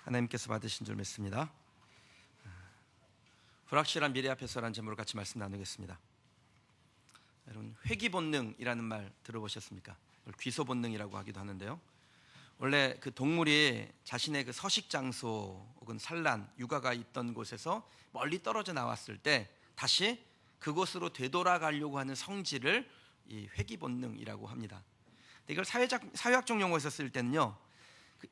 하나님께서 받으신 줄 믿습니다. 불확실한 미래 앞에서라는 제목으로 같이 말씀 나누겠습니다. 여러분, 회귀본능이라는 말 들어보셨습니까? 귀소본능이라고 하기도 하는데요. 원래 그 동물이 자신의 그 서식 장소 혹은 산란, 육아가 있던 곳에서 멀리 떨어져 나왔을 때 다시 그곳으로 되돌아가려고 하는 성질을 이 회귀본능이라고 합니다. 근데 이걸 사회학적 용어에서 쓸 때는요,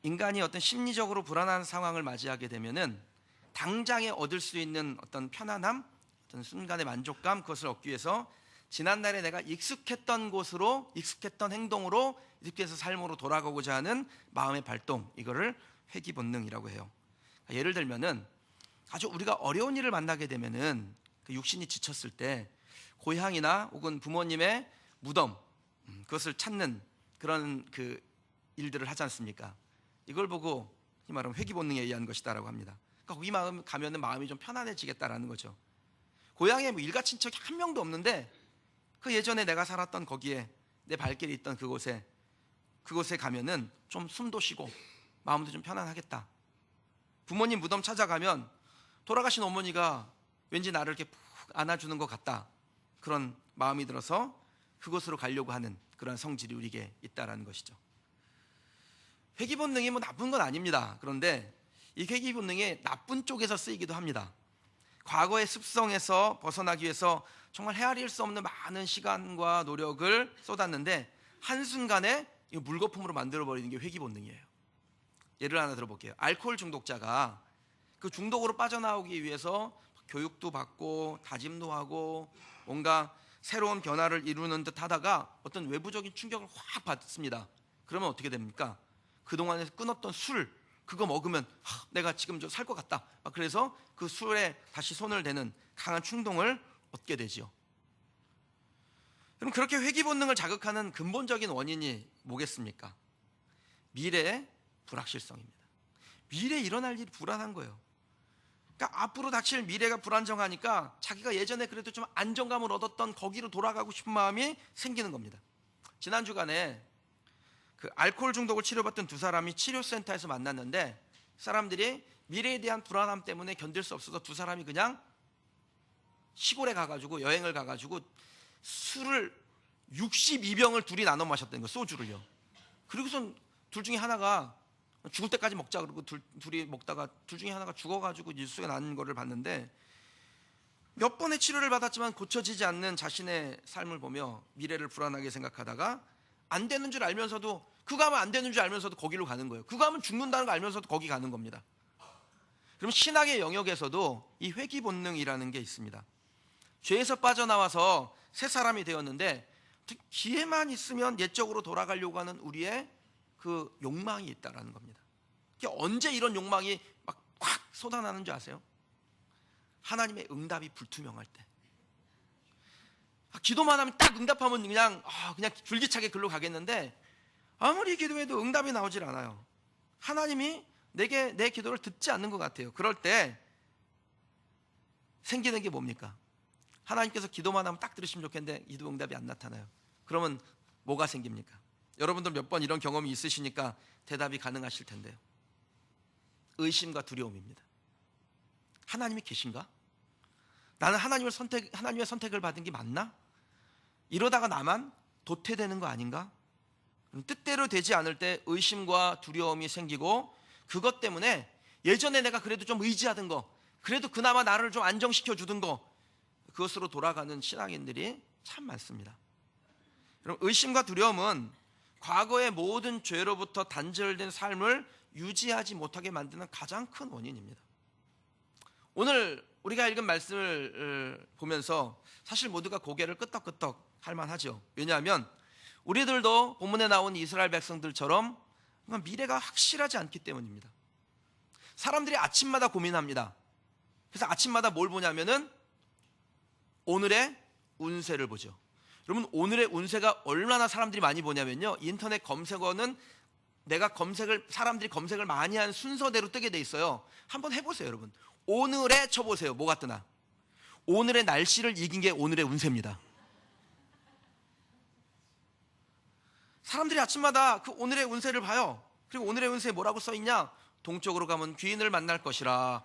인간이 어떤 심리적으로 불안한 상황을 맞이하게 되면은 당장에 얻을 수 있는 어떤 편안함, 어떤 순간의 만족감, 그것을 얻기 위해서 지난날에 내가 익숙했던 곳으로, 익숙했던 행동으로, 익숙해서 삶으로 돌아가고자 하는 마음의 발동, 이거를 회귀본능이라고 해요. 예를 들면은 아주 우리가 어려운 일을 만나게 되면은 그 육신이 지쳤을 때 고향이나 혹은 부모님의 무덤, 그것을 찾는 그런 그 일들을 하지 않습니까? 이걸 보고 이 말은 회귀본능에 의한 것이다라고 합니다. 그러니까 거기 마음 가면은 마음이 좀 편안해지겠다라는 거죠. 고향에 뭐 일가 친척이 한 명도 없는데 그 예전에 내가 살았던 거기에 내 발길이 있던 그곳에 가면은 좀 숨도 쉬고 마음도 좀 편안하겠다. 부모님 무덤 찾아가면 돌아가신 어머니가 왠지 나를 이렇게 푹 안아주는 것 같다. 그런 마음이 들어서 그곳으로 가려고 하는 그런 성질이 우리에게 있다라는 것이죠. 회귀본능이 뭐 나쁜 건 아닙니다. 그런데 이 회귀본능이 나쁜 쪽에서 쓰이기도 합니다. 과거의 습성에서 벗어나기 위해서 정말 헤아릴 수 없는 많은 시간과 노력을 쏟았는데 한순간에 이 물거품으로 만들어버리는 게 회귀본능이에요. 예를 하나 들어볼게요. 알코올 중독자가 그 중독으로 빠져나오기 위해서 교육도 받고 다짐도 하고 뭔가 새로운 변화를 이루는 듯 하다가 어떤 외부적인 충격을 확 받습니다. 그러면 어떻게 됩니까? 그동안에 끊었던 술, 그거 먹으면 내가 지금 좀 살 것 같다. 그래서 그 술에 다시 손을 대는 강한 충동을 얻게 되죠. 그럼 그렇게 회귀본능을 자극하는 근본적인 원인이 뭐겠습니까? 미래의 불확실성입니다. 미래에 일어날 일이 불안한 거예요. 그러니까 앞으로 닥칠 미래가 불안정하니까 자기가 예전에 그래도 좀 안정감을 얻었던 거기로 돌아가고 싶은 마음이 생기는 겁니다. 지난 주간에 그 알코올 중독을 치료받던 두 사람이 치료센터에서 만났는데 사람들이 미래에 대한 불안함 때문에 견딜 수 없어서 두 사람이 그냥 시골에 가가지고 여행을 가가지고 술을 62병을 둘이 나눠 마셨다는 거예요. 소주를요. 그리고선 둘 중에 하나가 죽을 때까지 먹자 그러고 둘이 먹다가 둘 중에 하나가 죽어가지고 뉴스에 나는 거를 봤는데 몇 번의 치료를 받았지만 고쳐지지 않는 자신의 삶을 보며 미래를 불안하게 생각하다가 안 되는 줄 알면서도 그거 하면 안 되는 줄 알면서도 거기로 가는 거예요. 그거 하면 죽는다는 거 알면서도 거기 가는 겁니다. 그럼 신학의 영역에서도 이 회귀본능이라는 게 있습니다. 죄에서 빠져나와서 새 사람이 되었는데 기회만 있으면 옛적으로 돌아가려고 하는 우리의 그 욕망이 있다라는 겁니다. 언제 이런 욕망이 막 확 쏟아나는 줄 아세요? 하나님의 응답이 불투명할 때. 기도만 하면 딱 응답하면 그냥 줄기차게 글로 가겠는데 아무리 기도해도 응답이 나오질 않아요. 하나님이 내게 내 기도를 듣지 않는 것 같아요. 그럴 때 생기는 게 뭡니까? 하나님께서 기도만 하면 딱 들으시면 좋겠는데 기도 응답이 안 나타나요. 그러면 뭐가 생깁니까? 여러분들 몇 번 이런 경험이 있으시니까 대답이 가능하실 텐데요. 의심과 두려움입니다. 하나님이 계신가? 나는 하나님의 선택을 받은 게 맞나? 이러다가 나만 도태되는 거 아닌가? 뜻대로 되지 않을 때 의심과 두려움이 생기고 그것 때문에 예전에 내가 그래도 좀 의지하던 거, 그래도 그나마 나를 좀 안정시켜 주던 거, 그것으로 돌아가는 신앙인들이 참 많습니다. 여러분, 의심과 두려움은 과거의 모든 죄로부터 단절된 삶을 유지하지 못하게 만드는 가장 큰 원인입니다. 오늘 우리가 읽은 말씀을 보면서 사실 모두가 고개를 끄덕끄덕 할 만하죠. 왜냐하면 우리들도 본문에 나온 이스라엘 백성들처럼 미래가 확실하지 않기 때문입니다. 사람들이 아침마다 고민합니다. 그래서 아침마다 뭘 보냐면은 오늘의 운세를 보죠. 여러분, 오늘의 운세가 얼마나 사람들이 많이 보냐면요, 인터넷 검색어는 사람들이 검색을 많이 한 순서대로 뜨게 돼 있어요. 한번 해보세요. 여러분, 오늘의 쳐보세요. 뭐가 뜨나? 오늘의 날씨를 이긴 게 오늘의 운세입니다. 사람들이 아침마다 그 오늘의 운세를 봐요. 그리고 오늘의 운세에 뭐라고 써있냐? 동쪽으로 가면 귀인을 만날 것이라.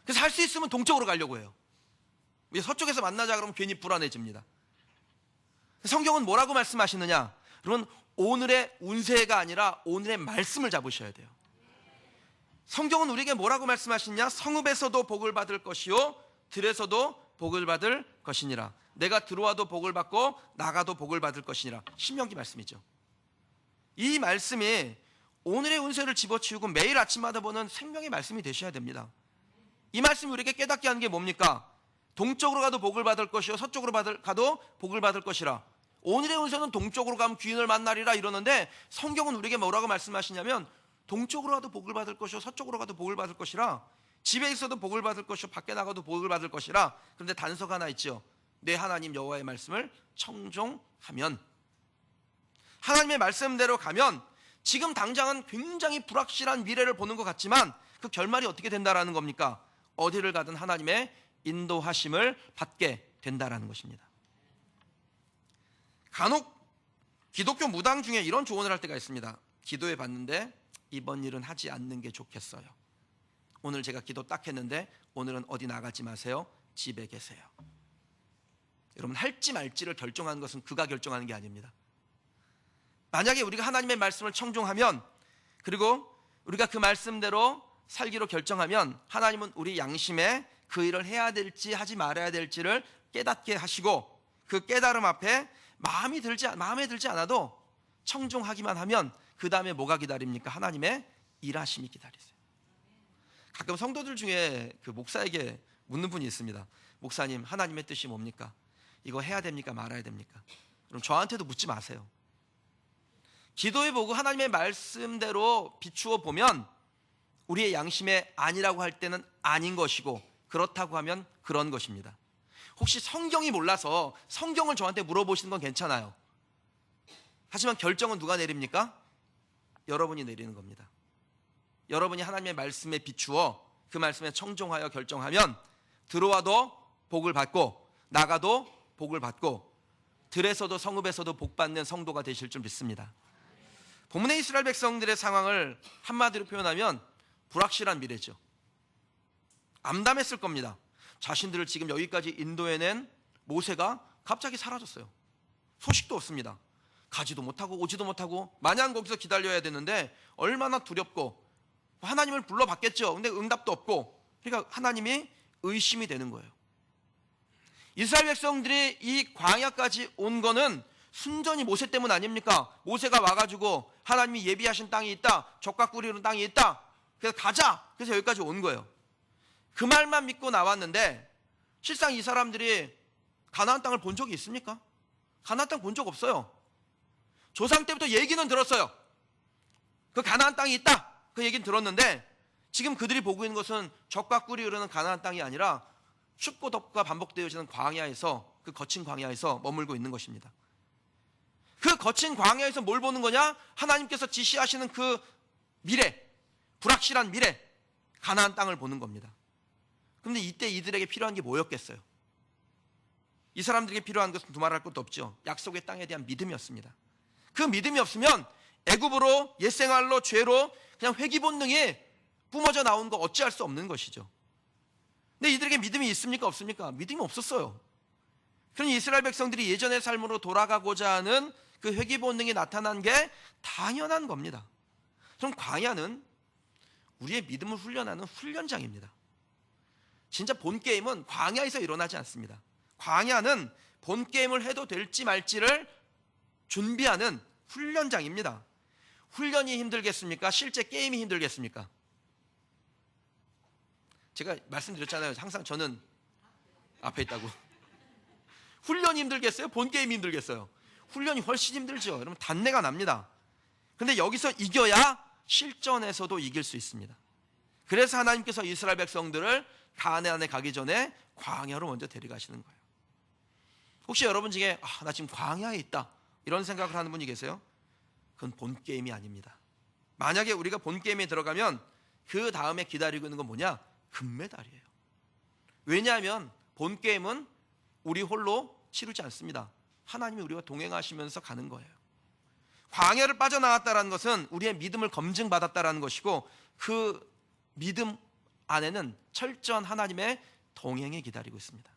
그래서 할 수 있으면 동쪽으로 가려고 해요. 왜 서쪽에서 만나자 그러면 괜히 불안해집니다. 성경은 뭐라고 말씀하시느냐? 여러분, 오늘의 운세가 아니라 오늘의 말씀을 잡으셔야 돼요. 성경은 우리에게 뭐라고 말씀하시냐? 성읍에서도 복을 받을 것이요 들에서도 복을 받을 것이니라. 내가 들어와도 복을 받고 나가도 복을 받을 것이니라. 신명기 말씀이죠. 이 말씀이 오늘의 운세를 집어치우고 매일 아침마다 보는 생명의 말씀이 되셔야 됩니다. 이 말씀이 우리에게 깨닫게 하는 게 뭡니까? 동쪽으로 가도 복을 받을 것이요 서쪽으로 가도 복을 받을 것이라. 오늘의 운세는 동쪽으로 가면 귀인을 만나리라 이러는데, 성경은 우리에게 뭐라고 말씀하시냐면 동쪽으로 가도 복을 받을 것이요 서쪽으로 가도 복을 받을 것이라. 집에 있어도 복을 받을 것이요 밖에 나가도 복을 받을 것이라. 그런데 단서가 하나 있죠. 내 하나님 여호와의 말씀을 청종하면, 하나님의 말씀대로 가면 지금 당장은 굉장히 불확실한 미래를 보는 것 같지만 그 결말이 어떻게 된다라는 겁니까? 어디를 가든 하나님의 인도하심을 받게 된다라는 것입니다. 간혹 기독교 무당 중에 이런 조언을 할 때가 있습니다. 기도해 봤는데 이번 일은 하지 않는 게 좋겠어요. 오늘 제가 기도 딱 했는데 오늘은 어디 나가지 마세요. 집에 계세요. 여러분, 할지 말지를 결정하는 것은 그가 결정하는 게 아닙니다. 만약에 우리가 하나님의 말씀을 청종하면, 그리고 우리가 그 말씀대로 살기로 결정하면, 하나님은 우리 양심에 그 일을 해야 될지 하지 말아야 될지를 깨닫게 하시고, 그 깨달음 앞에 마음에 들지 않아도 청종하기만 하면 그 다음에 뭐가 기다립니까? 하나님의 일하심이 기다리세요. 가끔 성도들 중에 그 목사에게 묻는 분이 있습니다. 목사님, 하나님의 뜻이 뭡니까? 이거 해야 됩니까? 말아야 됩니까? 그럼 저한테도 묻지 마세요. 기도해보고 하나님의 말씀대로 비추어 보면 우리의 양심에 아니라고 할 때는 아닌 것이고, 그렇다고 하면 그런 것입니다. 혹시 성경이 몰라서 성경을 저한테 물어보시는 건 괜찮아요. 하지만 결정은 누가 내립니까? 여러분이 내리는 겁니다. 여러분이 하나님의 말씀에 비추어 그 말씀에 청종하여 결정하면 들어와도 복을 받고 나가도 복을 받고 들에서도 성읍에서도 복받는 성도가 되실 줄 믿습니다. 본문의 이스라엘 백성들의 상황을 한마디로 표현하면 불확실한 미래죠. 암담했을 겁니다. 자신들을 지금 여기까지 인도해낸 모세가 갑자기 사라졌어요. 소식도 없습니다. 가지도 못하고 오지도 못하고 마냥 거기서 기다려야 되는데 얼마나 두렵고, 하나님을 불러봤겠죠. 근데 응답도 없고, 그러니까 하나님이 의심이 되는 거예요. 이스라엘 백성들이 이 광야까지 온 거는 순전히 모세 때문 아닙니까? 모세가 와가지고 하나님이 예비하신 땅이 있다, 젖과 꿀이 흐르는 땅이 있다, 그래서 가자, 그래서 여기까지 온 거예요. 그 말만 믿고 나왔는데 실상 이 사람들이 가나안 땅을 본 적이 있습니까? 가나안 땅 본 적 없어요. 조상 때부터 얘기는 들었어요. 그 가나안 땅이 있다, 그 얘기는 들었는데 지금 그들이 보고 있는 것은 젖과 꿀이 흐르는 가나안 땅이 아니라 춥고 덥고 반복되어지는 광야에서, 그 거친 광야에서 머물고 있는 것입니다. 그 거친 광야에서 뭘 보는 거냐? 하나님께서 지시하시는 그 미래, 불확실한 미래, 가나안 땅을 보는 겁니다. 그런데 이때 이들에게 필요한 게 뭐였겠어요? 이 사람들에게 필요한 것은 두말할 것도 없죠. 약속의 땅에 대한 믿음이었습니다. 그 믿음이 없으면 애굽으로, 옛생활로, 죄로 그냥 회귀 본능이 뿜어져 나온 거 어찌할 수 없는 것이죠. 근데 이들에게 믿음이 있습니까? 없습니까? 믿음이 없었어요. 그러니 이스라엘 백성들이 예전의 삶으로 돌아가고자 하는 그 회귀 본능이 나타난 게 당연한 겁니다. 그럼 광야는 우리의 믿음을 훈련하는 훈련장입니다. 진짜 본 게임은 광야에서 일어나지 않습니다. 광야는 본 게임을 해도 될지 말지를 준비하는 훈련장입니다. 훈련이 힘들겠습니까? 실제 게임이 힘들겠습니까? 제가 말씀드렸잖아요. 항상 저는 앞에 있다고. 훈련이 힘들겠어요? 본 게임이 힘들겠어요? 훈련이 훨씬 힘들죠. 여러분, 단내가 납니다. 그런데 여기서 이겨야 실전에서도 이길 수 있습니다. 그래서 하나님께서 이스라엘 백성들을 가나안에 가기 전에 광야로 먼저 데려가시는 거예요. 혹시 여러분 중에 나 지금 광야에 있다, 이런 생각을 하는 분이 계세요? 그건 본 게임이 아닙니다. 만약에 우리가 본 게임에 들어가면 그 다음에 기다리고 있는 건 뭐냐? 금메달이에요. 왜냐하면 본 게임은 우리 홀로 치르지 않습니다. 하나님이 우리와 동행하시면서 가는 거예요. 광야를 빠져나왔다는 것은 우리의 믿음을 검증받았다는 것이고, 그 믿음 안에는 철저한 하나님의 동행이 기다리고 있습니다.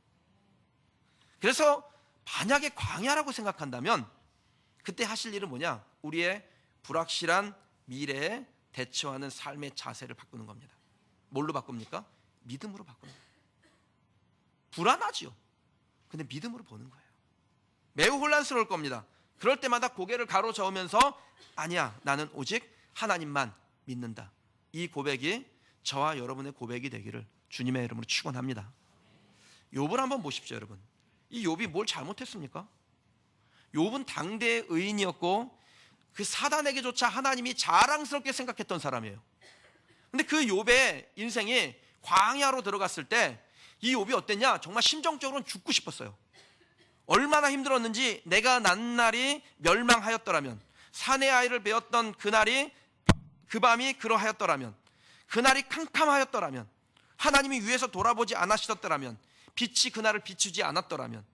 그래서 만약에 광야라고 생각한다면 그때 하실 일은 뭐냐? 우리의 불확실한 미래에 대처하는 삶의 자세를 바꾸는 겁니다. 뭘로 바꿉니까? 믿음으로 바꿉니다. 불안하지요. 근데 믿음으로 보는 거예요. 매우 혼란스러울 겁니다. 그럴 때마다 고개를 가로저으면서 아니야, 나는 오직 하나님만 믿는다. 이 고백이 저와 여러분의 고백이 되기를 주님의 이름으로 축원합니다. 욥을 한번 보십시오, 여러분. 이 욥이 뭘 잘못했습니까? 욥은 당대의 의인이었고 그 사단에게조차 하나님이 자랑스럽게 생각했던 사람이에요. 근데 그 욥의 인생이 광야로 들어갔을 때 이 욥이 어땠냐? 정말 심정적으로는 죽고 싶었어요. 얼마나 힘들었는지, 내가 난 날이 멸망하였더라면, 사내 아이를 베었던 그 밤이 그러하였더라면, 그날이 캄캄하였더라면, 하나님이 위에서 돌아보지 않으셨더라면, 빛이 그날을 비추지 않았더라면,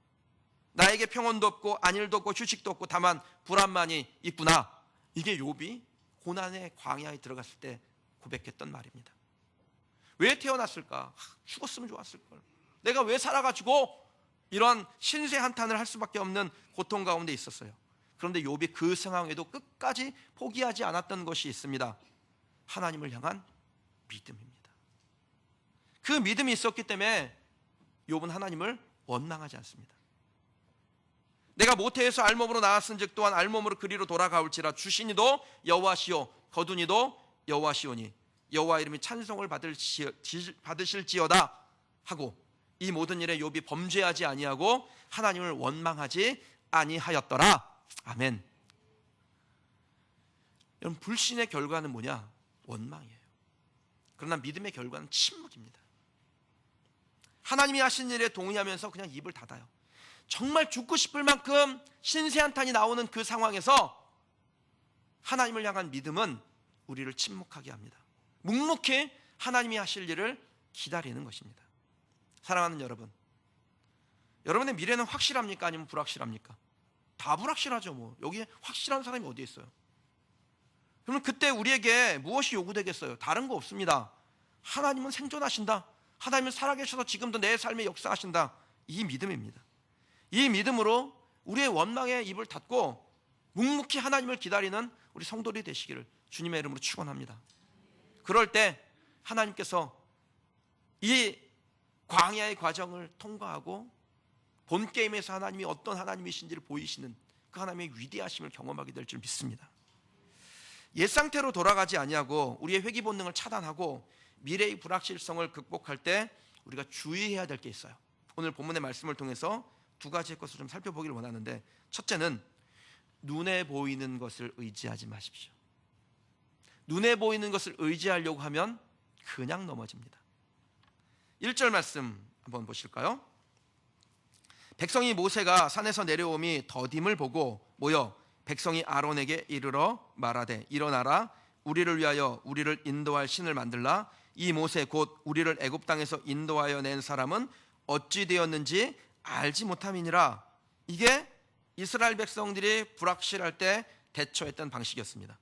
나에게 평온도 없고 안일도 없고 휴식도 없고 다만 불안만이 있구나. 이게 욥이 고난의 광야에 들어갔을 때 고백했던 말입니다. 왜 태어났을까? 죽었으면 좋았을걸. 내가 왜 살아가지고 이런 신세 한탄을 할 수밖에 없는 고통 가운데 있었어요. 그런데 욥이 그 상황에도 끝까지 포기하지 않았던 것이 있습니다. 하나님을 향한 믿음입니다. 그 믿음이 있었기 때문에 욥은 하나님을 원망하지 않습니다. 내가 모태에서 알몸으로 나왔은즉 또한 알몸으로 그리로 돌아가올지라. 주시니도 여호와시오 거두니도 여호와시오니 여호와 이름이 찬송을 받으실지어다 하고, 이 모든 일에 욥이 범죄하지 아니하고 하나님을 원망하지 아니하였더라. 아멘. 여러분, 불신의 결과는 뭐냐? 원망이에요. 그러나 믿음의 결과는 침묵입니다. 하나님이 하신 일에 동의하면서 그냥 입을 닫아요. 정말 죽고 싶을 만큼 신세한탄이 나오는 그 상황에서 하나님을 향한 믿음은 우리를 침묵하게 합니다. 묵묵히 하나님이 하실 일을 기다리는 것입니다. 사랑하는 여러분, 여러분의 미래는 확실합니까? 아니면 불확실합니까? 다 불확실하죠. 뭐 여기에 확실한 사람이 어디 있어요? 그러면 그때 우리에게 무엇이 요구되겠어요? 다른 거 없습니다. 하나님은 생존하신다. 하나님은 살아계셔서 지금도 내 삶에 역사하신다. 이 믿음입니다. 이 믿음으로 우리의 원망의 입을 닫고 묵묵히 하나님을 기다리는 우리 성도들이 되시기를 주님의 이름으로 축원합니다. 그럴 때 하나님께서 이 광야의 과정을 통과하고 본 게임에서 하나님이 어떤 하나님이신지를 보이시는 그 하나님의 위대하심을 경험하게 될 줄 믿습니다. 옛 상태로 돌아가지 아니하고 우리의 회귀 본능을 차단하고 미래의 불확실성을 극복할 때 우리가 주의해야 될 게 있어요. 오늘 본문의 말씀을 통해서 두 가지의 것을 좀 살펴보기를 원하는데, 첫째는 눈에 보이는 것을 의지하지 마십시오. 눈에 보이는 것을 의지하려고 하면 그냥 넘어집니다. 1절 말씀 한번 보실까요? 백성이 모세가 산에서 내려옴이 더딤을 보고 모여 백성이 아론에게 이르러 말하되 일어나라, 우리를 위하여 우리를 인도할 신을 만들라. 이 모세 곧 우리를 애굽 땅에서 인도하여 낸 사람은 어찌 되었는지 알지 못함이니라. 이게 이스라엘 백성들이 불확실할 때 대처했던 방식이었습니다.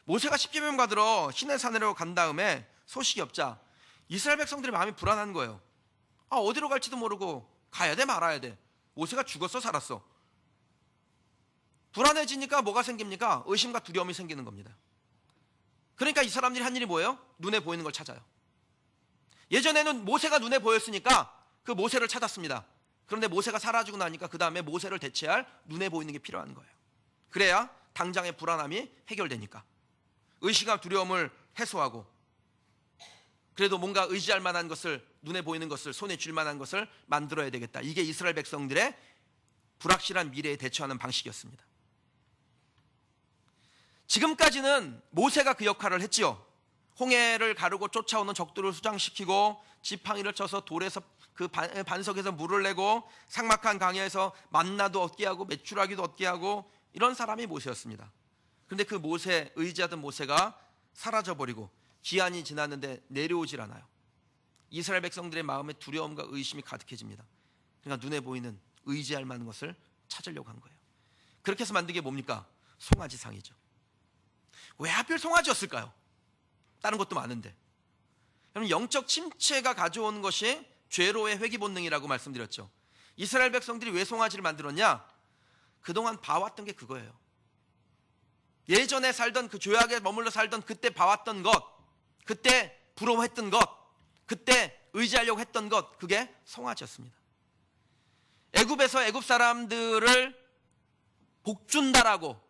모세가 십계명 받으러 시내산으로 간 다음에 소식이 없자 이스라엘 백성들의 마음이 불안한 거예요. 어디로 갈지도 모르고 가야 돼 말아야 돼. 모세가 죽었어 살았어. 불안해지니까 뭐가 생깁니까? 의심과 두려움이 생기는 겁니다. 그러니까 이 사람들이 한 일이 뭐예요? 눈에 보이는 걸 찾아요. 예전에는 모세가 눈에 보였으니까 그 모세를 찾았습니다. 그런데 모세가 사라지고 나니까 그 다음에 모세를 대체할 눈에 보이는 게 필요한 거예요. 그래야 당장의 불안함이 해결되니까. 의심과 두려움을 해소하고 그래도 뭔가 의지할 만한 것을, 눈에 보이는 것을, 손에 쥘 만한 것을 만들어야 되겠다. 이게 이스라엘 백성들의 불확실한 미래에 대처하는 방식이었습니다. 지금까지는 모세가 그 역할을 했지요. 홍해를 가르고 쫓아오는 적들을 수장시키고 지팡이를 쳐서 돌에서 그 반석에서 물을 내고 삭막한 강야에서 만나도 얻게 하고 메추라기도 얻게 하고, 이런 사람이 모세였습니다. 그런데 그 모세, 의지하던 모세가 사라져버리고 기한이 지났는데 내려오질 않아요. 이스라엘 백성들의 마음에 두려움과 의심이 가득해집니다. 그러니까 눈에 보이는 의지할 만한 것을 찾으려고 한 거예요. 그렇게 해서 만든 게 뭡니까? 송아지상이죠. 왜 하필 송아지였을까요? 다른 것도 많은데. 여러분, 영적 침체가 가져온 것이 죄로의 회귀 본능이라고 말씀드렸죠. 이스라엘 백성들이 왜 송아지를 만들었냐? 그동안 봐왔던 게 그거예요. 예전에 살던 그 죄악에 머물러 살던 그때 봐왔던 것, 그때 부러워했던 것, 그때 의지하려고 했던 것, 그게 송아지였습니다. 애굽에서 애굽 사람들을 복준다라고,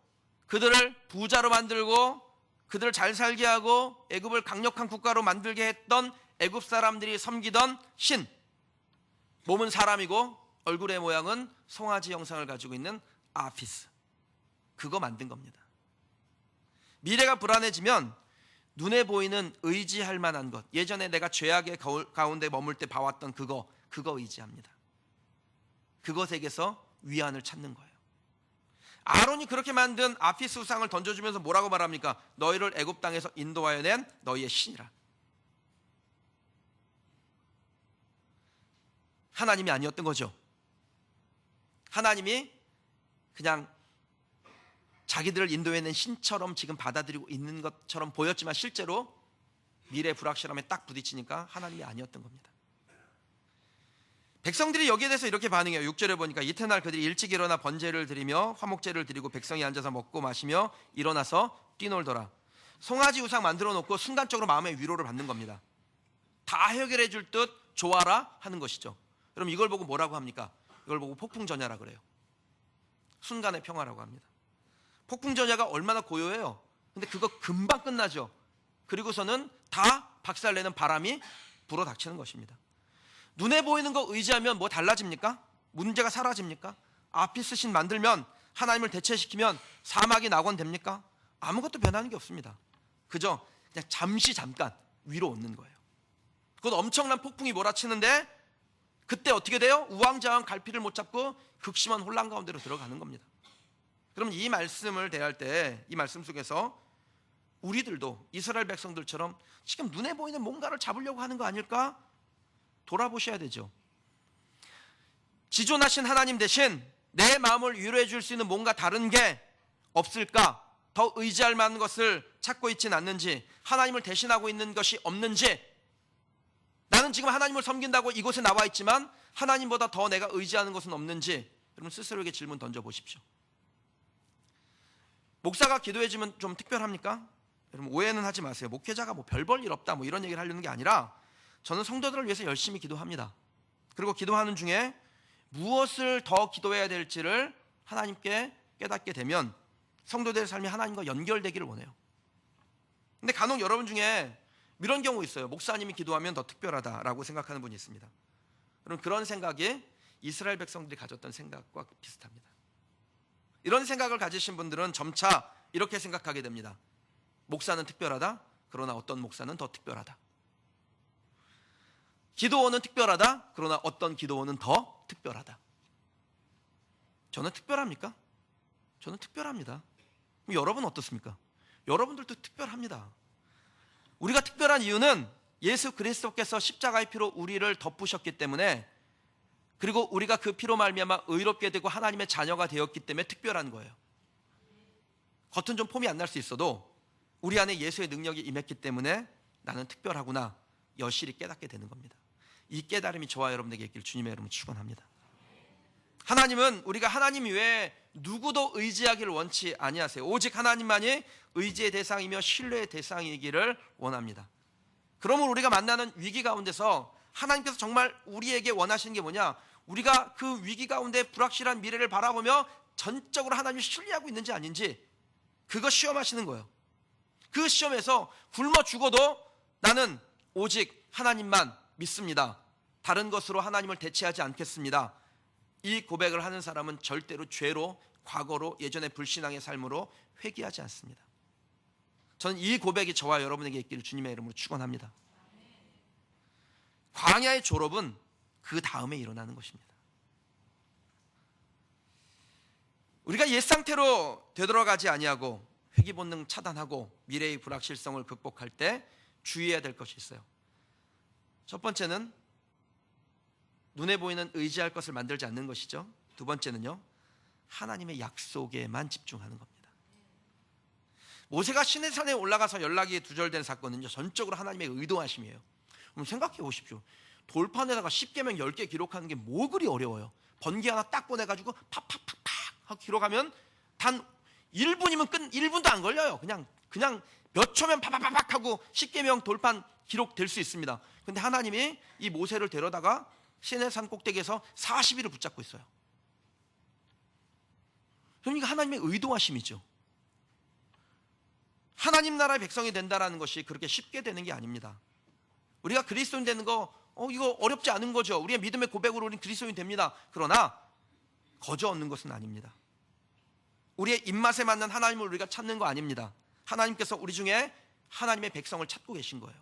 그들을 부자로 만들고 그들을 잘 살게 하고 애굽을 강력한 국가로 만들게 했던 애굽 사람들이 섬기던 신, 몸은 사람이고 얼굴의 모양은 송아지 형상을 가지고 있는 아피스, 그거 만든 겁니다. 미래가 불안해지면 눈에 보이는 의지할 만한 것, 예전에 내가 죄악의 가운데 머물 때 봐왔던 그거 의지합니다. 그것에게서 위안을 찾는 거예요. 아론이 그렇게 만든 아피스 우상을 던져주면서 뭐라고 말합니까? 너희를 애굽 땅에서 인도하여 낸 너희의 신이라. 하나님이 아니었던 거죠. 하나님이 그냥 자기들을 인도해낸 신처럼 지금 받아들이고 있는 것처럼 보였지만 실제로 미래 불확실함에 딱 부딪히니까 하나님이 아니었던 겁니다. 백성들이 여기에 대해서 이렇게 반응해요. 6절에 보니까 이튿날 그들이 일찍 일어나 번제를 드리며 화목제를 드리고 백성이 앉아서 먹고 마시며 일어나서 뛰놀더라. 송아지 우상 만들어 놓고 순간적으로 마음의 위로를 받는 겁니다. 다 해결해 줄 듯 좋아라 하는 것이죠. 그럼 이걸 보고 뭐라고 합니까? 이걸 보고 폭풍전야라 그래요. 순간의 평화라고 합니다. 폭풍전야가 얼마나 고요해요. 근데 그거 금방 끝나죠. 그리고서는 다 박살내는 바람이 불어 닥치는 것입니다. 눈에 보이는 거 의지하면 뭐 달라집니까? 문제가 사라집니까? 아피스 신 만들면, 하나님을 대체시키면 사막이 낙원됩니까? 아무것도 변하는 게 없습니다. 그저 그냥 잠깐 위로 얻는 거예요. 그건 엄청난 폭풍이 몰아치는데 그때 어떻게 돼요? 우왕좌왕 갈피를 못 잡고 극심한 혼란 가운데로 들어가는 겁니다. 그럼 이 말씀을 대할 때, 이 말씀 속에서 우리들도 이스라엘 백성들처럼 지금 눈에 보이는 뭔가를 잡으려고 하는 거 아닐까? 돌아보셔야 되죠. 지존하신 하나님 대신 내 마음을 위로해 줄 수 있는 뭔가 다른 게 없을까? 더 의지할 만한 것을 찾고 있진 않는지, 하나님을 대신하고 있는 것이 없는지, 나는 지금 하나님을 섬긴다고 이곳에 나와 있지만 하나님보다 더 내가 의지하는 것은 없는지, 여러분 스스로에게 질문 던져보십시오. 목사가 기도해 주면 좀 특별합니까? 여러분 오해는 하지 마세요. 목회자가 뭐 별 볼 일 없다 뭐 이런 얘기를 하려는 게 아니라, 저는 성도들을 위해서 열심히 기도합니다. 그리고 기도하는 중에 무엇을 더 기도해야 될지를 하나님께 깨닫게 되면 성도들의 삶이 하나님과 연결되기를 원해요. 근데 간혹 여러분 중에 이런 경우 있어요. 목사님이 기도하면 더 특별하다라고 생각하는 분이 있습니다. 여러분 그런 생각이 이스라엘 백성들이 가졌던 생각과 비슷합니다. 이런 생각을 가지신 분들은 점차 이렇게 생각하게 됩니다. 목사는 특별하다. 그러나 어떤 목사는 더 특별하다. 기도원은 특별하다. 그러나 어떤 기도원은 더 특별하다. 저는 특별합니까? 저는 특별합니다. 그럼 여러분 어떻습니까? 여러분들도 특별합니다. 우리가 특별한 이유는 예수 그리스도께서 십자가의 피로 우리를 덮으셨기 때문에, 그리고 우리가 그 피로 말미암아 의롭게 되고 하나님의 자녀가 되었기 때문에 특별한 거예요. 겉은 좀 폼이 안 날 수 있어도 우리 안에 예수의 능력이 임했기 때문에 나는 특별하구나 여실히 깨닫게 되는 겁니다. 이 깨달음이 저와 여러분에게 있길 주님의 이름으로 축원합니다. 하나님은 우리가 하나님 외에 누구도 의지하기를 원치 아니하세요. 오직 하나님만이 의지의 대상이며 신뢰의 대상이기를 원합니다. 그러므로 우리가 만나는 위기 가운데서 하나님께서 정말 우리에게 원하시는 게 뭐냐? 우리가 그 위기 가운데 불확실한 미래를 바라보며 전적으로 하나님을 신뢰하고 있는지 아닌지, 그거 시험하시는 거예요. 그 시험에서 굶어 죽어도 나는 오직 하나님만 믿습니다. 다른 것으로 하나님을 대체하지 않겠습니다. 이 고백을 하는 사람은 절대로 죄로, 과거로, 예전의 불신앙의 삶으로 회개하지 않습니다. 저는 이 고백이 저와 여러분에게 있기를 주님의 이름으로 축원합니다. 광야의 졸업은 그 다음에 일어나는 것입니다. 우리가 옛 상태로 되돌아가지 아니하고 회귀 본능 차단하고 미래의 불확실성을 극복할 때 주의해야 될 것이 있어요. 첫 번째는 눈에 보이는 의지할 것을 만들지 않는 것이죠. 두 번째는요, 하나님의 약속에만 집중하는 겁니다. 모세가 시내산에 올라가서 연락이 두절된 사건은요, 전적으로 하나님의 의도하심이에요. 그럼 생각해 보십시오. 돌판에다가 10계명 10개 기록하는 게 뭐 그리 어려워요. 번개 하나 딱 보내가지고 팍팍팍팍 하고 기록하면 단 1분이면 1분도 안 걸려요. 그냥 몇 초면 팍팍팍 하고 10계명 돌판 기록될 수 있습니다. 근데 하나님이 이 모세를 데려다가 시내산 꼭대기에서 40일을 붙잡고 있어요. 그러니까 하나님의 의도하심이죠. 하나님 나라의 백성이 된다는 것이 그렇게 쉽게 되는 게 아닙니다. 우리가 그리스도인 되는 거 이거 어렵지 않은 거죠. 우리의 믿음의 고백으로 우리는 그리스도인 됩니다. 그러나 거저 얻는 것은 아닙니다. 우리의 입맛에 맞는 하나님을 우리가 찾는 거 아닙니다. 하나님께서 우리 중에 하나님의 백성을 찾고 계신 거예요.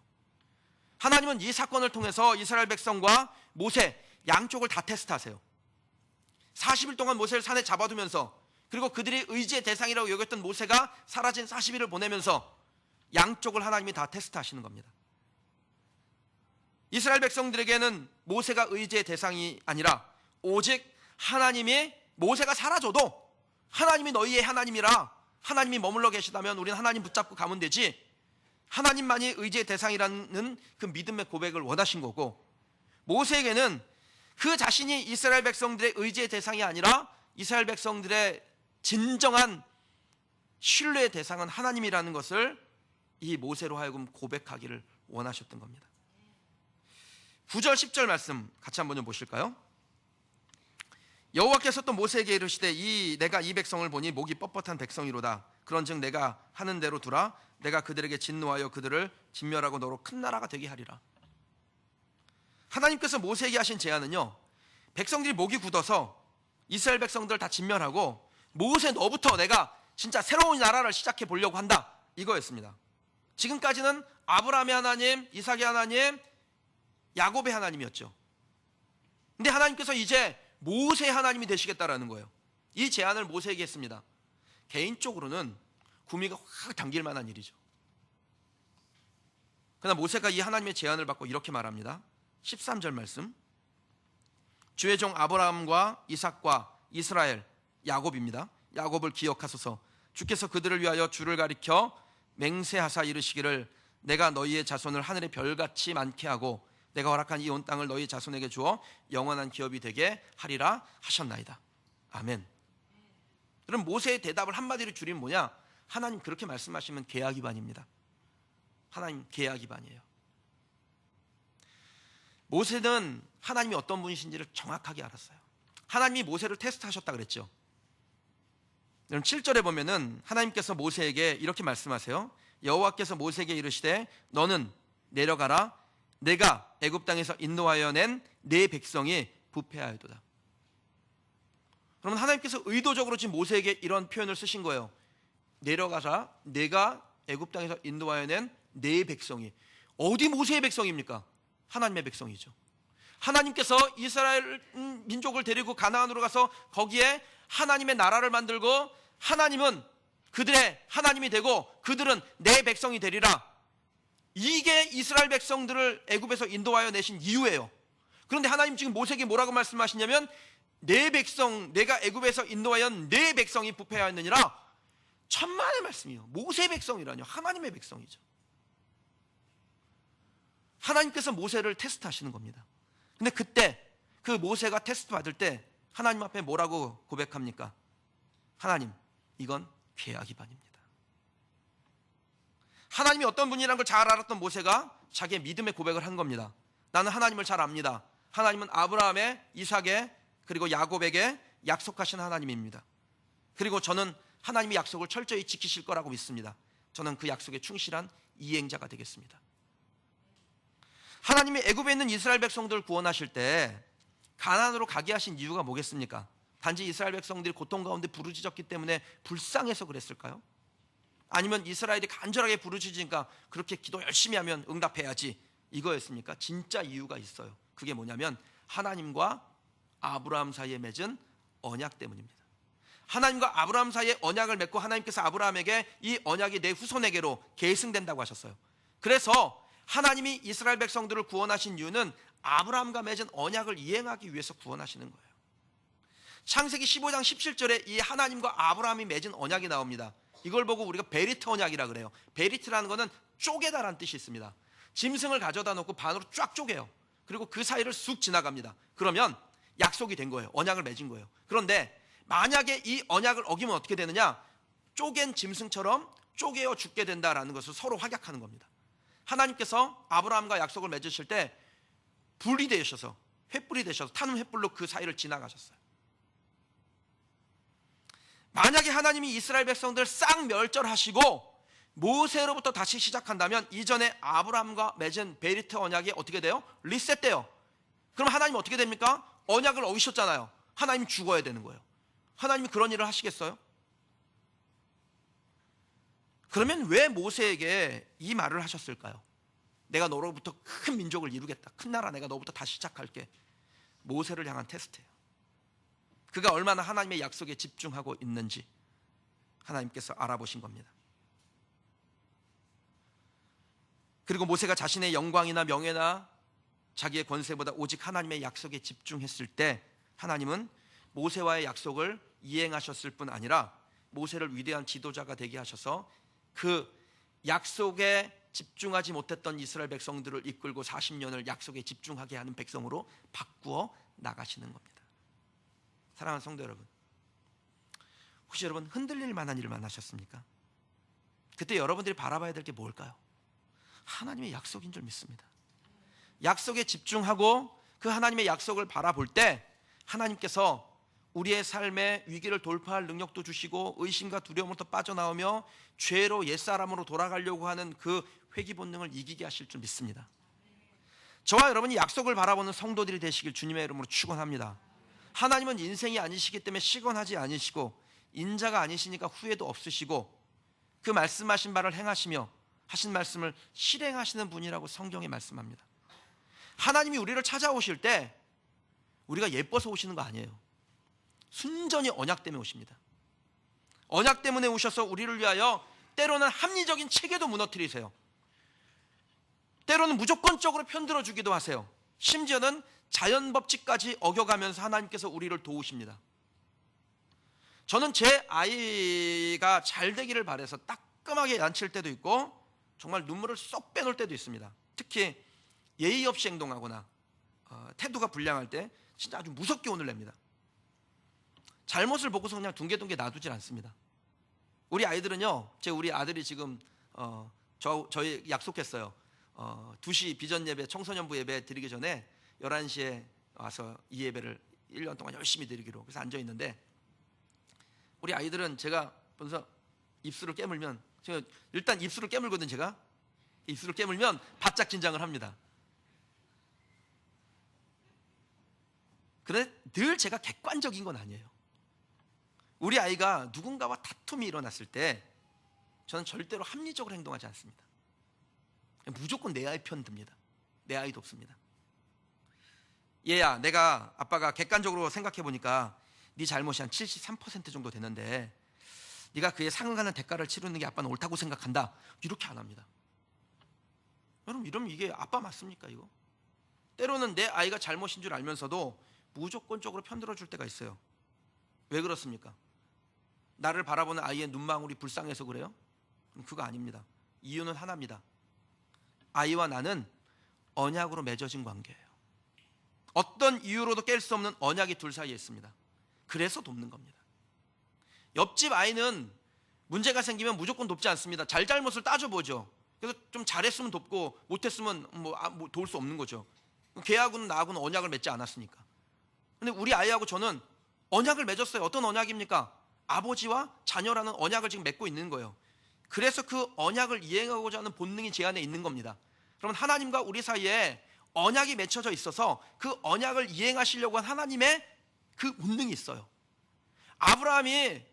하나님은 이 사건을 통해서 이스라엘 백성과 모세 양쪽을 다 테스트하세요. 40일 동안 모세를 산에 잡아두면서, 그리고 그들이 의지의 대상이라고 여겼던 모세가 사라진 40일을 보내면서 양쪽을 하나님이 다 테스트하시는 겁니다. 이스라엘 백성들에게는 모세가 의지의 대상이 아니라 오직 하나님이, 모세가 사라져도 하나님이 너희의 하나님이라, 하나님이 머물러 계시다면 우리는 하나님 붙잡고 가면 되지, 하나님만이 의지의 대상이라는 그 믿음의 고백을 원하신 거고, 모세에게는 그 자신이 이스라엘 백성들의 의지의 대상이 아니라 이스라엘 백성들의 진정한 신뢰의 대상은 하나님이라는 것을 이 모세로 하여금 고백하기를 원하셨던 겁니다. 9절 10절 말씀 같이 한번 좀 보실까요? 여호와께서 또 모세에게 이르시되 내가 이 백성을 보니 목이 뻣뻣한 백성이로다. 그런즉 내가 하는 대로 두라. 내가 그들에게 진노하여 그들을 진멸하고 너로 큰 나라가 되게 하리라. 하나님께서 모세에게 하신 제안은요, 백성들이 목이 굳어서 이스라엘 백성들을 다 진멸하고 모세 너부터 내가 진짜 새로운 나라를 시작해 보려고 한다, 이거였습니다. 지금까지는 아브라함의 하나님, 이삭의 하나님, 야곱의 하나님이었죠. 근데 하나님께서 이제 모세의 하나님이 되시겠다라는 거예요. 이 제안을 모세에게 했습니다. 개인적으로는 구미가 확 당길 만한 일이죠. 그러나 모세가 이 하나님의 제안을 받고 이렇게 말합니다. 13절 말씀, 주의 종 아브라함과 이삭과 이스라엘, 야곱입니다. 야곱을 기억하소서. 주께서 그들을 위하여 주를 가리켜 맹세하사 이르시기를 내가 너희의 자손을 하늘의 별같이 많게 하고 내가 허락한 이 온 땅을 너희 자손에게 주어 영원한 기업이 되게 하리라 하셨나이다. 아멘. 그럼 모세의 대답을 한마디로 줄이면 뭐냐? 하나님 그렇게 말씀하시면 계약 위반입니다. 하나님 계약 위반이에요. 모세는 하나님이 어떤 분이신지를 정확하게 알았어요. 하나님이 모세를 테스트하셨다 그랬죠. 여러분 7절에 보면은 하나님께서 모세에게 이렇게 말씀하세요. 여호와께서 모세에게 이르시되 너는 내려가라. 내가 애굽 땅에서 인도하여 낸 내 백성이 부패하였도다. 그러면 하나님께서 의도적으로 지금 모세에게 이런 표현을 쓰신 거예요. 내려가라. 내가 애굽 땅에서 인도하여 낸 내 백성이. 어디 모세의 백성입니까? 하나님의 백성이죠. 하나님께서 이스라엘 민족을 데리고 가나안으로 가서 거기에 하나님의 나라를 만들고 하나님은 그들의 하나님이 되고 그들은 내 백성이 되리라. 이게 이스라엘 백성들을 애굽에서 인도하여 내신 이유예요. 그런데 하나님 지금 모세에게 뭐라고 말씀하시냐면 내 백성, 내가 애굽에서 인도하여 내 백성이 부패하였느니라. 천만의 말씀이요. 모세의 백성이라뇨. 하나님의 백성이죠. 하나님께서 모세를 테스트하시는 겁니다. 근데 그때 그 모세가 테스트 받을 때 하나님 앞에 뭐라고 고백합니까? 하나님, 이건 계약 위반입니다. 하나님이 어떤 분이라는 걸 잘 알았던 모세가 자기의 믿음의 고백을 한 겁니다. 나는 하나님을 잘 압니다. 하나님은 아브라함의, 이삭의, 그리고 야곱에게 약속하신 하나님입니다. 그리고 저는 하나님의 약속을 철저히 지키실 거라고 믿습니다. 저는 그 약속에 충실한 이행자가 되겠습니다. 하나님이 애굽에 있는 이스라엘 백성들을 구원하실 때 가나안으로 가게 하신 이유가 뭐겠습니까? 단지 이스라엘 백성들이 고통 가운데 부르짖었기 때문에 불쌍해서 그랬을까요? 아니면 이스라엘이 간절하게 부르짖으니까 그렇게 기도 열심히 하면 응답해야지, 이거였습니까? 진짜 이유가 있어요. 그게 뭐냐면 하나님과 아브라함 사이에 맺은 언약 때문입니다. 하나님과 아브라함 사이에 언약을 맺고 하나님께서 아브라함에게 이 언약이 내 후손에게로 계승된다고 하셨어요. 그래서 하나님이 이스라엘 백성들을 구원하신 이유는 아브라함과 맺은 언약을 이행하기 위해서 구원하시는 거예요. 창세기 15장 17절에 이 하나님과 아브라함이 맺은 언약이 나옵니다. 이걸 보고 우리가 베리트 언약이라 그래요. 베리트라는 거는 쪼개다라는 뜻이 있습니다. 짐승을 가져다 놓고 반으로 쫙 쪼개요. 그리고 그 사이를 쑥 지나갑니다. 그러면 약속이 된 거예요. 언약을 맺은 거예요. 그런데 만약에 이 언약을 어기면 어떻게 되느냐? 쪼갠 짐승처럼 쪼개어 죽게 된다라는 것을 서로 확약하는 겁니다. 하나님께서 아브라함과 약속을 맺으실 때 불이 되셔서, 횃불이 되셔서 타는 횃불로 그 사이를 지나가셨어요. 만약에 하나님이 이스라엘 백성들 싹 멸절하시고 모세로부터 다시 시작한다면 이전에 아브라함과 맺은 베리트 언약이 어떻게 돼요? 리셋돼요. 그럼 하나님 어떻게 됩니까? 언약을 어기셨잖아요. 하나님 죽어야 되는 거예요. 하나님이 그런 일을 하시겠어요? 그러면 왜 모세에게 이 말을 하셨을까요? 내가 너로부터 큰 민족을 이루겠다. 큰 나라 내가 너부터 다시 시작할게. 모세를 향한 테스트예요. 그가 얼마나 하나님의 약속에 집중하고 있는지 하나님께서 알아보신 겁니다. 그리고 모세가 자신의 영광이나 명예나 자기의 권세보다 오직 하나님의 약속에 집중했을 때 하나님은 모세와의 약속을 이행하셨을 뿐 아니라 모세를 위대한 지도자가 되게 하셔서 그 약속에 집중하지 못했던 이스라엘 백성들을 이끌고 40년을 약속에 집중하게 하는 백성으로 바꾸어 나가시는 겁니다. 사랑하는 성도 여러분, 혹시 여러분 흔들릴 만한 일을 만나셨습니까? 그때 여러분들이 바라봐야 될 게 뭘까요? 하나님의 약속인 줄 믿습니다. 약속에 집중하고 그 하나님의 약속을 바라볼 때 하나님께서 우리의 삶의 위기를 돌파할 능력도 주시고 의심과 두려움부터 빠져나오며 죄로 옛사람으로 돌아가려고 하는 그 회귀 본능을 이기게 하실 줄 믿습니다. 저와 여러분이 약속을 바라보는 성도들이 되시길 주님의 이름으로 축원합니다. 하나님은 인생이 아니시기 때문에 시건하지 않으시고 인자가 아니시니까 후회도 없으시고 그 말씀하신 바를 행하시며 하신 말씀을 실행하시는 분이라고 성경에 말씀합니다. 하나님이 우리를 찾아오실 때 우리가 예뻐서 오시는 거 아니에요. 순전히 언약 때문에 오십니다. 언약 때문에 오셔서 우리를 위하여 때로는 합리적인 체계도 무너뜨리세요. 때로는 무조건적으로 편들어 주기도 하세요. 심지어는 자연법칙까지 어겨가면서 하나님께서 우리를 도우십니다. 저는 제 아이가 잘 되기를 바라서 따끔하게 양칠 때도 있고 정말 눈물을 쏙 빼놓을 때도 있습니다. 특히 예의 없이 행동하거나 태도가 불량할 때 진짜 아주 무섭게 혼을 냅니다. 잘못을 보고서 그냥 둥개둥개 놔두질 않습니다. 우리 아이들은요, 우리 아들이 지금 저희 약속했어요. 2시 비전 예배, 청소년부 예배 드리기 전에 11시에 와서 이 예배를 1년 동안 열심히 드리기로 그래서 앉아 있는데 우리 아이들은 제가 보면서 입술을 깨물면 제가 일단 입술을 깨물거든. 제가 입술을 깨물면 바짝 긴장을 합니다. 그런데 늘 제가 객관적인 건 아니에요. 우리 아이가 누군가와 다툼이 일어났을 때 저는 절대로 합리적으로 행동하지 않습니다. 무조건 내 아이 편 듭니다. 내 아이도 없습니다. 얘야, 내가 아빠가 객관적으로 생각해 보니까 네 잘못이 한 73% 정도 되는데 네가 그에 상응하는 대가를 치르는 게 아빠는 옳다고 생각한다. 이렇게 안 합니다. 여러분, 이러면 이게 아빠 맞습니까? 이거 때로는 내 아이가 잘못인 줄 알면서도 무조건적으로 편들어 줄 때가 있어요. 왜 그렇습니까? 나를 바라보는 아이의 눈망울이 불쌍해서 그래요? 그거 아닙니다. 이유는 하나입니다. 아이와 나는 언약으로 맺어진 관계예요. 어떤 이유로도 깰 수 없는 언약이 둘 사이에 있습니다. 그래서 돕는 겁니다. 옆집 아이는 문제가 생기면 무조건 돕지 않습니다. 잘잘못을 따져보죠. 그래서 좀 잘했으면 돕고 못했으면 도울 수 없는 거죠. 걔하고는 나하고는 언약을 맺지 않았으니까. 근데 우리 아이하고 저는 언약을 맺었어요. 어떤 언약입니까? 아버지와 자녀라는 언약을 지금 맺고 있는 거예요. 그래서 그 언약을 이행하고자 하는 본능이 제 안에 있는 겁니다. 그러면 하나님과 우리 사이에 언약이 맺혀져 있어서 그 언약을 이행하시려고 한 하나님의 그 본능이 있어요. 아브라함이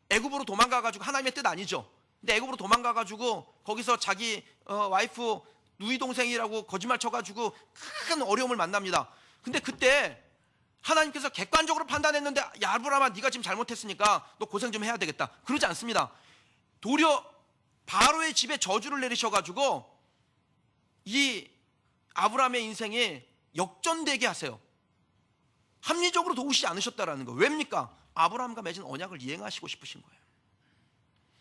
애굽으로 도망가가지고 하나님의 뜻 아니죠. 근데 애굽으로 도망가가지고 거기서 자기 와이프 누이 동생이라고 거짓말 쳐가지고 큰 어려움을 만납니다. 근데 그때 하나님께서 객관적으로 판단했는데 야, 아브라함아, 네가 지금 잘못했으니까 너 고생 좀 해야 되겠다. 그러지 않습니다. 도리어 바로의 집에 저주를 내리셔가지고 이 아브라함의 인생이 역전되게 하세요. 합리적으로 도우시지 않으셨다라는 거예요. 왜입니까? 아브라함과 맺은 언약을 이행하시고 싶으신 거예요.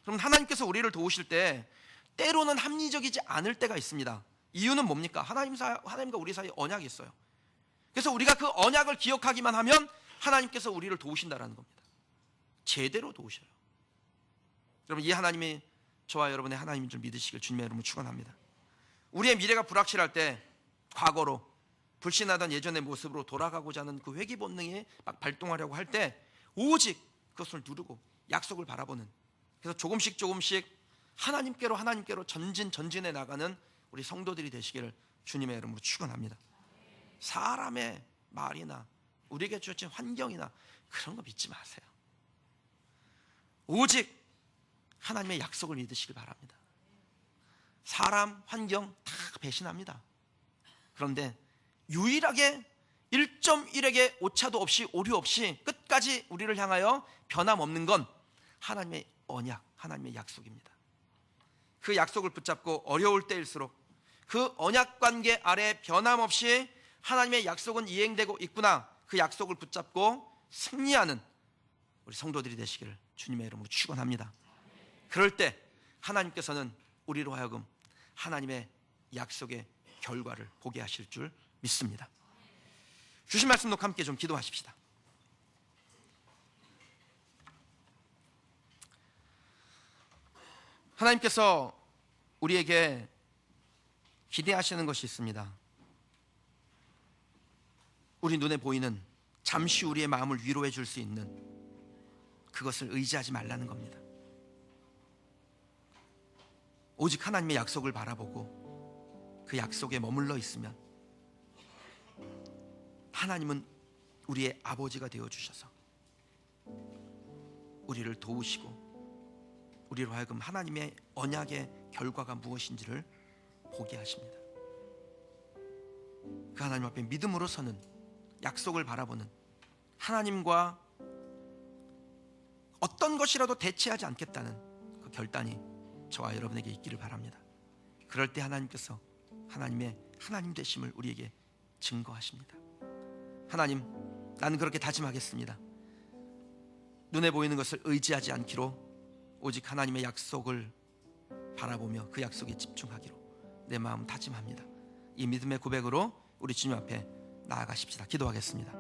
그럼 하나님께서 우리를 도우실 때 때로는 합리적이지 않을 때가 있습니다. 이유는 뭡니까? 하나님과 우리 사이에 언약이 있어요. 그래서 우리가 그 언약을 기억하기만 하면 하나님께서 우리를 도우신다라는 겁니다. 제대로 도우셔요. 여러분, 이 하나님이 저와 여러분의 하나님인 줄 믿으시길 주님의 이름으로 축원합니다. 우리의 미래가 불확실할 때 과거로 불신하던 예전의 모습으로 돌아가고자 하는 그 회귀 본능이 막 발동하려고 할 때 오직 그것을 누르고 약속을 바라보는, 그래서 조금씩 하나님께로 전진해 나가는 우리 성도들이 되시기를 주님의 이름으로 축원합니다. 사람의 말이나 우리에게 주어진 환경이나 그런 거 믿지 마세요. 오직 하나님의 약속을 믿으시길 바랍니다. 사람, 환경 다 배신합니다. 그런데 유일하게 1.1에게 오차도 없이 오류 없이 끝까지 우리를 향하여 변함없는 건 하나님의 언약, 하나님의 약속입니다. 그 약속을 붙잡고 어려울 때일수록 그 언약 관계 아래 변함없이 하나님의 약속은 이행되고 있구나, 그 약속을 붙잡고 승리하는 우리 성도들이 되시기를 주님의 이름으로 축원합니다. 그럴 때 하나님께서는 우리로 하여금 하나님의 약속의 결과를 보게 하실 줄 믿습니다. 주신 말씀 놓고 함께 좀 기도하십시다. 하나님께서 우리에게 기대하시는 것이 있습니다. 우리 눈에 보이는, 잠시 우리의 마음을 위로해 줄 수 있는 그것을 의지하지 말라는 겁니다. 오직 하나님의 약속을 바라보고 그 약속에 머물러 있으면 하나님은 우리의 아버지가 되어주셔서 우리를 도우시고 우리로 하여금 하나님의 언약의 결과가 무엇인지를 보게 하십니다. 그 하나님 앞에 믿음으로 서는, 약속을 바라보는, 하나님과 어떤 것이라도 대체하지 않겠다는 그 결단이 저와 여러분에게 있기를 바랍니다. 그럴 때 하나님께서 하나님의 하나님 되심을 우리에게 증거하십니다. 하나님, 나는 그렇게 다짐하겠습니다. 눈에 보이는 것을 의지하지 않기로 오직 하나님의 약속을 바라보며 그 약속에 집중하기로 내 마음 다짐합니다. 이 믿음의 고백으로 우리 주님 앞에 나아가십시다. 기도하겠습니다.